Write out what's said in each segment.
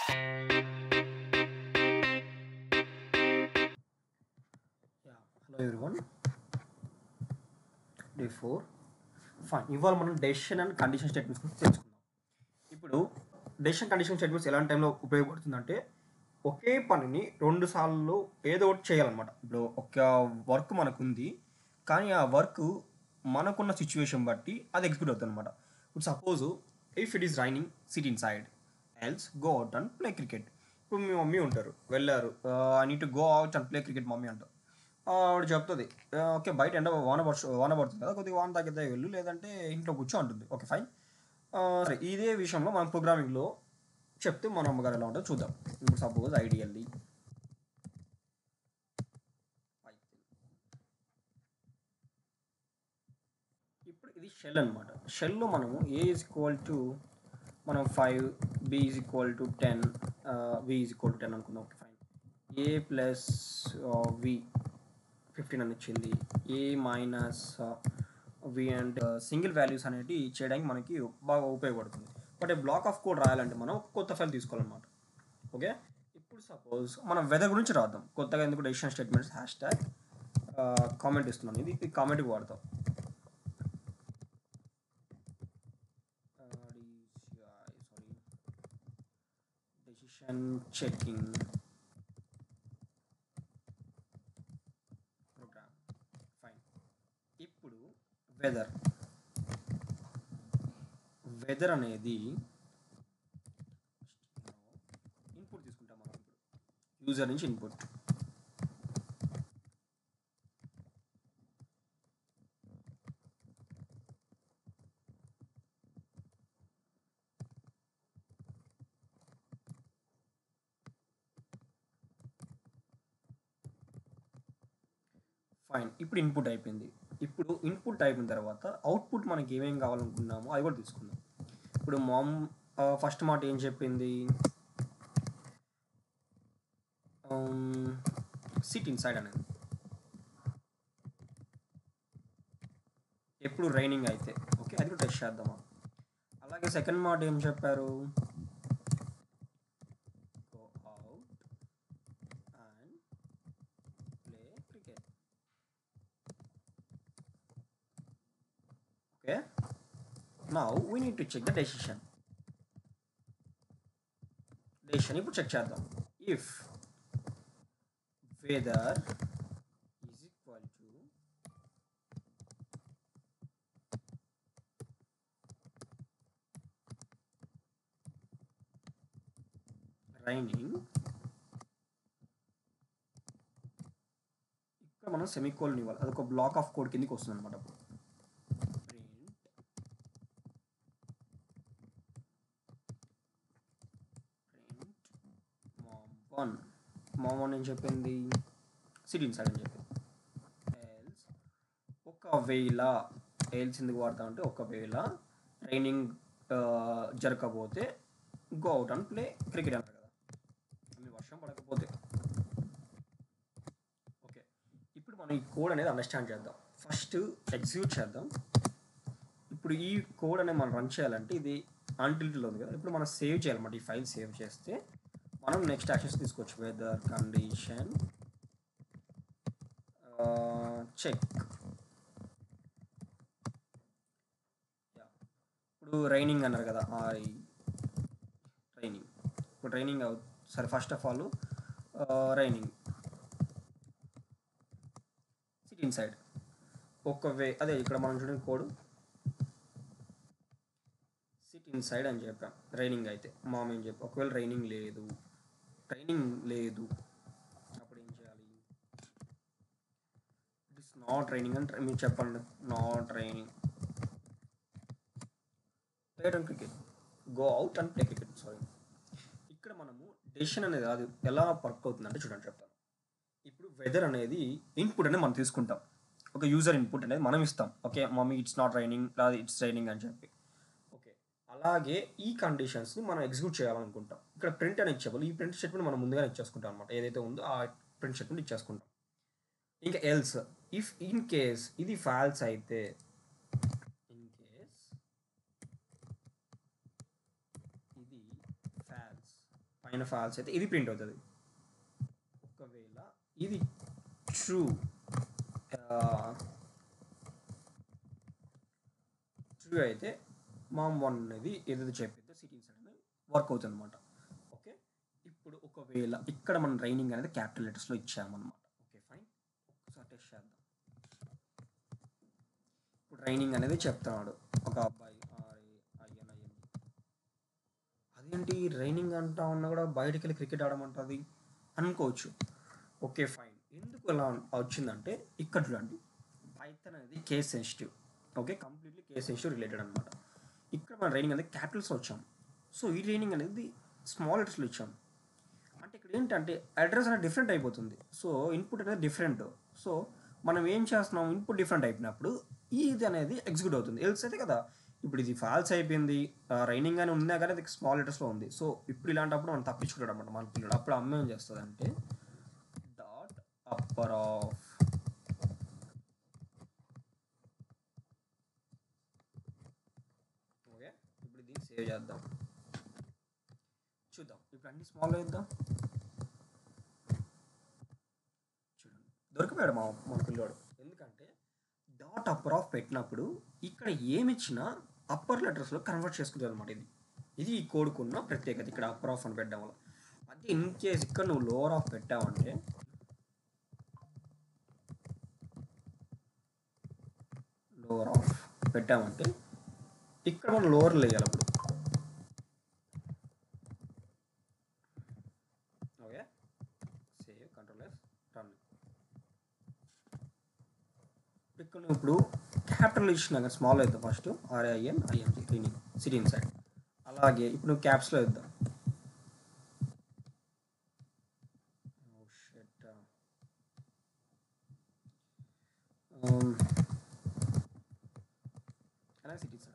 Hello everyone. Day 4. Fine, ఇవాళ మనం decision and condition statements గురించి తెలుసుకుందాం. ఇప్పుడు డెసిషన్ కండిషన్ స్టేట్మెంట్స్ ఎలాంటి టైంలో ఉపయోగపడుతుందంటే, ఒకే పనిని 2 సార్లు ఏదో ఒకటి చేయాలన్నమాట. ఇప్పుడు ఒక వర్క్ మనకు ఉంది, కానీ ఆ వర్క్ మనకున్న సిచ్యువేషన్ బట్టి అది ఎగ్జిక్యూట్ అవుతుంది అనమాట. ఇప్పుడు suppose if it is raining, sit in side, else go out and play cricket. ఇప్పుడు మీ మమ్మీ ఉంటారు, వెళ్ళారు, I need to go out and play cricket mummy అంటారు. ఆవిడ చెప్తుంది, ఓకే బయట ఎండ వాన పడుతుంది కదా, కొద్దిగా వాన తగ్గితే వెళ్ళు, లేదంటే ఇంట్లో కూర్చో అంటుంది. Okay fine. సరే, ఇదే విషయంలో మనం ప్రోగ్రామింగ్లో చెప్తే మన అమ్మగారు ఎలా ఉంటుందో చూద్దాం. ఇప్పుడు సపోజ్ ఐడియల్లీ ఇప్పుడు ఇది షెల్ అనమాట. షెల్లో మనము ఏ ఈజ్ ఈక్వల్ టు మనం 5, B is equal to 10, V is equal to 10 అనుకుందాం. Okay fine. A plus V 15 అని ఇచ్చింది, A minus V and single values అనేవి చేయడానికి మనకి బాగా ఉపయోగపడుతుంది. బట్ ఈ బ్లాక్ ఆఫ్ కోడ్ రాయాలంటే మనం కొత్త ఫైల్ తీసుకోవాలన్నమాట. ఓకే, ఇప్పుడు సపోజ్ మనం వెదర్ గురించి రాద్దాం. కొత్తగా ఎందుకు decision statements hash tag comment ఇస్తున్నాను, ఇది కామెంట్కి వాడతాం. Decision checking program. ఫైన్. ఇప్పుడు వెదర్ వెదర్ అనేది ఇన్పుట్ తీసుకుంటాం మనం. ఇప్పుడు యూజర్ నుంచి ఇన్పుట్. ఫైన్, ఇప్పుడు ఇన్పుట్ అయిపోయింది. ఇప్పుడు ఇన్పుట్ అయిపోయిన తర్వాత అవుట్పుట్ మనకి ఏమేమి కావాలనుకున్నామో అవి కూడా తీసుకుందాం. ఇప్పుడు మామ్ ఫస్ట్ మాట ఏం చెప్పింది, సిట్ ఇన్ సైడ్ అనేది. ఎప్పుడు రైనింగ్ అయితే ఓకే, అది కూడా టెస్ట్ చేద్దామా. అలాగే సెకండ్ మాట ఏం చెప్పారు, go out and play cricket. Okay, now we need to check the decision. ఇప్పుడు చెక్ చేద్దాం. If weather is equal to raining, ఇక్కడ మనం సెమీకోలన్ ఇవ్వాలి, అదొక బ్లాక్ ఆఫ్ కోడ్ కిందకి వస్తుంది అనమాట. మామ్ ఏం చెప్పింది, సిట్ ఇన్ సైడ్ అని చెప్పింది. ఎల్స్ ఒకవేళ, ఎల్స్ ఎందుకు వాడతామంటే ఒకవేళ రైనింగ్ జరగకపోతే go out and play cricket అంటారు కదా, మీ వర్షం పడకపోతే. ఓకే, ఇప్పుడు మనం ఈ కోడ్ అనేది అండర్స్టాండ్ చేద్దాం. ఫస్ట్ ఎగ్జిక్యూట్ చేద్దాం. ఇప్పుడు ఈ కోడ్ అనేది మనం రన్ చేయాలంటే ఇది అన్టిల్ట్లో ఉంది కదా, ఇప్పుడు మనం సేవ్ చేయాలన్నమాట. ఈ ఫైల్ సేవ్ చేస్తే మనం నెక్స్ట్ యాక్షన్స్ తీసుకోవచ్చు. Weather condition check. ఇప్పుడు రైనింగ్ అన్నారు కదా, రైనింగ్. ఇప్పుడు రైనింగ్ సరే, first of all raining sit inside. అదే ఇక్కడ మనం చూడండి కోడ్, సిట్ ఇన్ సైడ్ అని చెప్పాం. రైనింగ్ అయితే మామ్ ఏం చెప్పి, ఒకవేళ రైనింగ్ లేదు అప్పుడు ఏం చేయాలి, ఇట్ ఇస్ నాట్ రైనింగ్ అని మీరు చెప్పండి. Not raining, play cricket, go out and play cricket. Sorry, ఇక్కడ మనము డెసిషన్ అనేది అది ఎలా వర్క్ అవుతుందంటే చూడండి చెప్తాను. ఇప్పుడు వెదర్ అనేది ఇన్పుట్ అనేది మనం తీసుకుంటాం, ఒక యూజర్ ఇన్పుట్ అనేది మనం ఇస్తాం. Okay mummy it's not raining, లేదా ఇట్స్ రైనింగ్ అని చెప్పి. ఓకే, అలాగే ఈ కండిషన్స్ని మనం ఎగ్జిక్యూట్ చేయాలనుకుంటాం. ఇక్కడ ప్రింట్ అని ఇచ్చేవాళ్ళు, ఈ ప్రింట్ స్టేట్మెంట్ మనం ముందుగా ఇచ్చేసుకుంటాం అనమాట. ఏదైతే ఉందో ఆ ప్రింట్ స్టేట్మెంట్ ఇచ్చేసుకుంటాం. ఇంకా ఎల్స్, ఇఫ్ ఇన్ కేస్ ఇది ఫాల్స్ అయితే, ఇన్ కేస్ ఇది ఫాల్స్ పైన ఫాల్స్ అయితే ఇది ప్రింట్ అవుతుంది. ఒకవేళ ఇది ట్రూ ట్రూ అయితే మామ్1 అనేది ఏదైతే చెప్పిందో సిటీ ఇన్సైడ్ అనేది వర్క్ అవుతుంది అనమాట. ఓకే, ఇప్పుడు ఒకవేళ ఇక్కడ మనం రైనింగ్ అనేది క్యాపిటల్ లెటర్స్లో ఇచ్చామన్నమాట. ఓకే ఫైన్, ఒకసారి టెస్ట్ చేద్దాం. ఇప్పుడు రైనింగ్ అనేది చెప్తున్నాడు ఒక అబ్బాయి ININ. అదేంటి రైనింగ్ అంటా ఉన్నా కూడా బయటికి వెళ్ళి క్రికెట్ ఆడమంటుంది అనుకోవచ్చు. ఓకే ఫైన్, ఎందుకు ఎలా వచ్చిందంటే ఇక్కడ చూడండి, పైథాన్ అనేది case sensitive. Okay, completely case sensitive related అనమాట. ఇక్కడ మన రైనింగ్ అనేది క్యాపిటల్స్ వచ్చాం. సో ఈ రైనింగ్ అనేది స్మాల్ లెటర్స్లో ఇచ్చాం. అంటే ఇక్కడ ఏంటంటే అడ్రస్ అనేది డిఫరెంట్ అయిపోతుంది. సో ఇన్పుట్ అనేది డిఫరెంట్. సో మనం ఏం చేస్తున్నాం, ఇన్పుట్ డిఫరెంట్ అయిపోయినప్పుడు ఇది అనేది ఎగ్జిక్యూట్ అవుతుంది. ఎల్స్ అయితే కదా, ఇప్పుడు ఇది ఫాల్స్ అయిపోయింది, రైనింగ్ అని ఉన్నా కానీ అది స్మాల్ లెటర్స్లో ఉంది. సో ఇప్పుడు ఇలాంటప్పుడు మనం తప్పించుకుంటాడు అనమాట మన పిల్లడు. అప్పుడు అమ్మ ఏం చేస్తుంది అంటే డాట్ అప్పర్ ఆఫ్ ఓకే. ఇప్పుడు దీన్ని సేవ్ చేద్దాం, చూద్దాం. ఇప్పుడు అన్ని స్మాల్ వేద్దాం. చూడండి దొరికిపోయాడు మన పిల్లోడు. ఎందుకంటే డాట్ అప్పర్ ఆఫ్ పెట్టినప్పుడు ఇక్కడ ఏమి ఇచ్చినా అప్పర్ లెటర్స్లో కన్వర్ట్ చేసుకుంటుంది అనమాట. ఇది ఈ కోడుకున్న ప్రత్యేకత, ఇక్కడ అప్పర్ ఆఫ్ అని పెట్టడం వల్ల. అదే ఇన్ కేస్ ఇక్కడ నువ్వు లోవర్ ఆఫ్ పెట్టావంటే ఇక్కడ మనం లోవర్ వేయాలి అప్పుడు. Okay, save, control yes, run. ఇక్కడ ఇప్పుడు క్యాపిటల్ ఇచ్చినా కానీ స్మాల్ అవుతుంది ఫస్ట్, RINING రీనింగ్ సిటీ ఇన్సైడ్. అలాగే ఇప్పుడు నువ్వు క్యాప్స్లో వేద్దాం.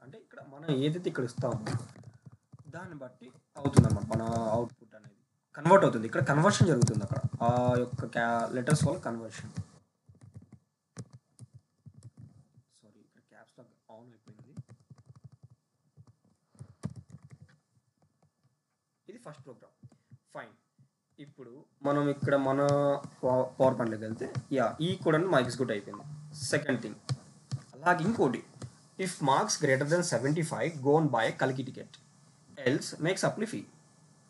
అంటే ఇక్కడ మనం ఏదైతే ఇక్కడ ఇస్తామో దాన్ని బట్టి అవుతుంది అన్నమాట. మన అవుట్పుట్ అనేది కన్వర్ట్ అవుతుంది. ఇక్కడ కన్వర్షన్ జరుగుతుంది, అక్కడ ఆ యొక్క లెటర్స్ వల్ల కన్వర్షన్. సారీ, ఇక్కడ క్యాప్స్ లాక్ ఆన్ అయిపోయింది. ఇది ఫస్ట్ ప్రోగ్రామ్. ఫైన్, ఇప్పుడు మనం ఇక్కడ మన పవర్ పాయింట్లోకి వెళ్తే ఈ కూడా మా ఎగ్జిక్యూట్ అయిపోయింది. సెకండ్ థింగ్, అలాగే ఇంకోటి, if marks greater than 75 go on buy కలికి ticket, else make supply fee.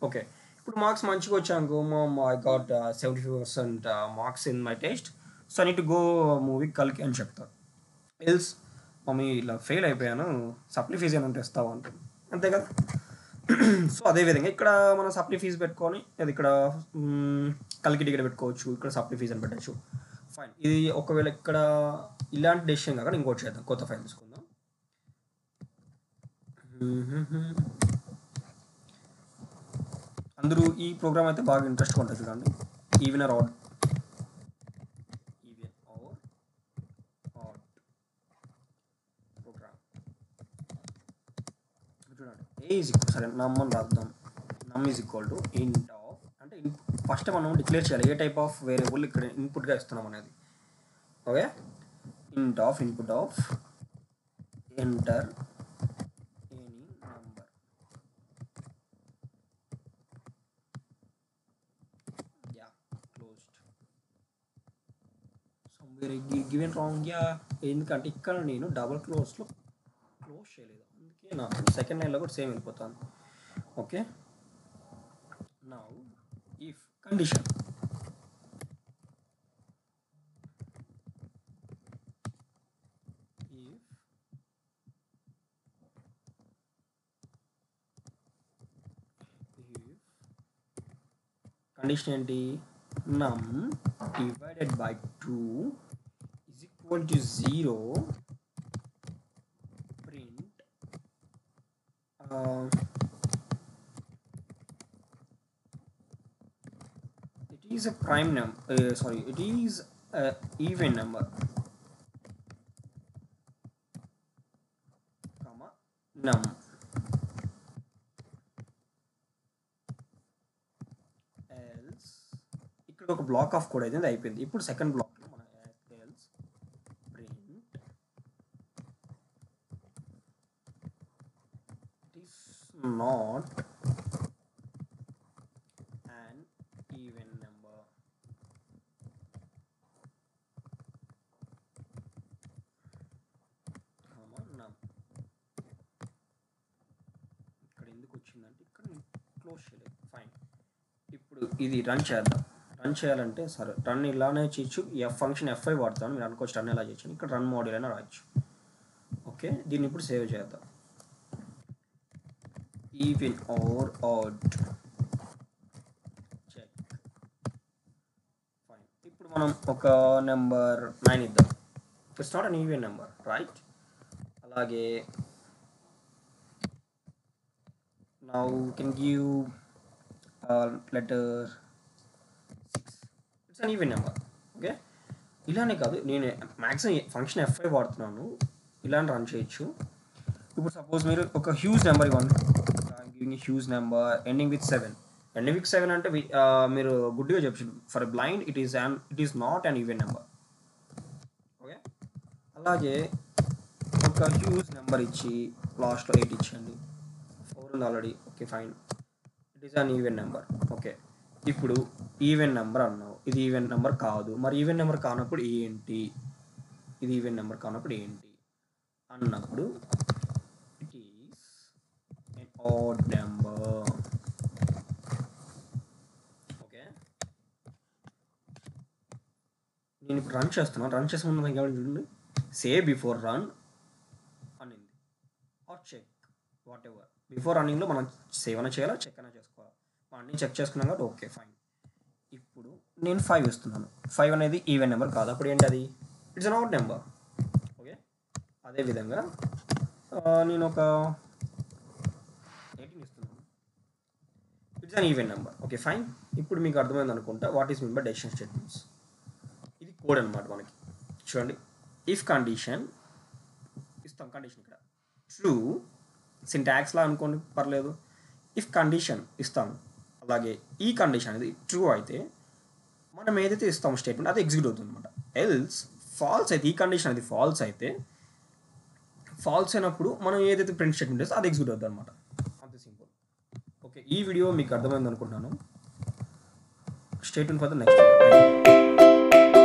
Okay, ఇప్పుడు మార్క్స్ మంచిగా వచ్చాను, I got 75% marks in my test, so I need to go movie కలికి అని చెప్తారు. ఎల్స్ మమ్మీ ఇలా ఫెయిల్ అయిపోయాను, సప్లీ ఫీజు అని ఉంటే ఇస్తావు అంటుంది, అంతే కదా. సో అదేవిధంగా ఇక్కడ మనం సప్లీ ఫీజు పెట్టుకొని అది ఇక్కడ కలికి టికెట్ పెట్టుకోవచ్చు, ఇక్కడ సప్లీ ఫీజు అని పెట్టచ్చు. ఫైన్, ఇది ఒకవేళ ఇక్కడ ఇలాంటి డెసిషన్ కాక ఇంకోటి చేద్దాం, కొత్త ఫైల్ తీసుకుందాం. అందరూ ఈ ప్రోగ్రామ్ అయితే బాగా ఇంట్రెస్ట్గా ఉంటుంది చూడండి. ఈవెన్ ఆర్ ఆడ్ ప్రోగ్రామ్ చూడండి. సరే నమ్ అని రాద్దాం. నమ్ ఈజ్ ఈక్వల్ టు ఇంట్ ఆఫ్, అంటే ఫస్ట్ మనం డిక్లేర్ చేయాలి ఏ టైప్ ఆఫ్ వేరియబుల్ ఇక్కడ ఇన్పుట్గా ఇస్తున్నాం అనేది. ఓకే, ఇంట్ of input of enter any number. Yeah closed, somewhere given wrong. Yeah, ఎందుకంటే ఇక్కడ నేను డబుల్ క్లోజ్లో క్లోజ్ చేయలేదు, అందుకే నాకు సెకండ్ లైన్లో కూడా సేమ్ వెళ్ళిపోతాను. Okay, now if condition, condition ఏంటి, నమ్ divided by 2 is equal to 0, print it is a prime number, sorry, it is a even number, comma num. else ఇక్కడ ఒక బ్లాక్ ఆఫ్ కోడ్ అయితే అయిపోయింది. ఇప్పుడు సెకండ్ బ్లాక్లో మన else print it is not వచ్చిందంటే ఇక్కడ క్లోజ్ చేయలేదు. ఫైన్. ఇప్పుడు ఇది రన్ చేద్దాం. రన్ చేయాలంటే సరే రన్ ఇలానే చేయొచ్చు. ఫంక్షన్ F5 వాడతాను. మీరు అనుకోవచ్చు రన్ ఎలా చేయొచ్చు. ఇక్కడ రన్ మాడ్యూల్ అయినా రాయొచ్చు. ఓకే, దీన్ని ఇప్పుడు సేవ్ చేద్దాం. Even or odd check. Fine. ఇప్పుడు మనం ఒక నెంబర్ 9 ఇద్దాం. It's not an even number, right? అలాగే now you can give letter 6. It's an even number. Okay, ఇలానే కాదు, నేను మ్యాక్సిమం ఫంక్షన్ F5 వాడుతున్నాను. ఇలానే రన్ చేయొచ్చు. ఇప్పుడు సపోజ్ మీరు ఒక హ్యూజ్ నెంబర్ ఇవ్వండి. Giving huge number ending with 7. Ending with 7 అంటే మీరు గుడ్డిగా చెప్పచ్చు. For blind it is not an even number. Okay, అలాగే ఒక హ్యూజ్ నెంబర్ ఇచ్చి లాస్ట్లో 8 ఇచ్చండి. 4 ఉంది already. Okay fine, it is an even number. Okay, ఇప్పుడు ఈవెన్ నెంబర్ అన్నావు, ఇది ఈవెన్ నెంబర్ కాదు. మరి ఈవెన్ నెంబర్ కానప్పుడు ఏంటి? ఇది ఈవెన్ నెంబర్ కానప్పుడు ఏంటి అన్నప్పుడు it is an odd number. Okay, నేను ఇప్పుడు రన్ చేస్తున్నాను. రన్ చేసే ముందు నాకు ఎవరు చూడండి, సే బిఫోర్ రన్ అనింది, or check, whatever. Before రన్నింగ్లో మనం సేవ్ అయినా చేయాలా, చెక్ అయినా చేసుకోవాలి. అన్నీ చెక్ చేసుకున్నాం కాబట్టి ఓకే ఫైన్. ఇప్పుడు నేను 5 ఇస్తున్నాను. 5 అనేది ఈవెన్ నెంబర్ కాదు. అప్పుడు ఏంటి అది? It's an odd number. Okay, అదేవిధంగా నేను ఒక 18 ఇస్తున్నాను. It's an even number. Okay fine. ఇప్పుడు మీకు అర్థమైంది అనుకుంటా what is mean by decision statements. ఇది కోడ్ అనమాట మనకి. చూడండి, ఇఫ్ కండిషన్ ఇస్తాం. కండిషన్ ఇక్కడ ట్రూ, సింటాక్స్లా అనుకోండి పర్లేదు. ఇఫ్ కండిషన్ ఇస్తాము, అలాగే ఈ కండిషన్ అనేది ట్రూ అయితే మనం ఏదైతే ఇస్తామో స్టేట్మెంట్ అది ఎగ్జిక్యూట్ అవుతుంది అనమాట. ఎల్స్ ఫాల్స్ అయితే, ఈ కండిషన్ అది ఫాల్స్ అయితే, ఫాల్స్ అయినప్పుడు మనం ఏదైతే ప్రింట్ స్టేట్మెంట్ ఇస్తే అది ఎగ్జిక్యూట్ అవుతుంది అనమాట. అంతే సింపుల్. ఓకే, ఈ వీడియో మీకు అర్థమైంది అనుకుంటున్నాను. Stay tune for the next video.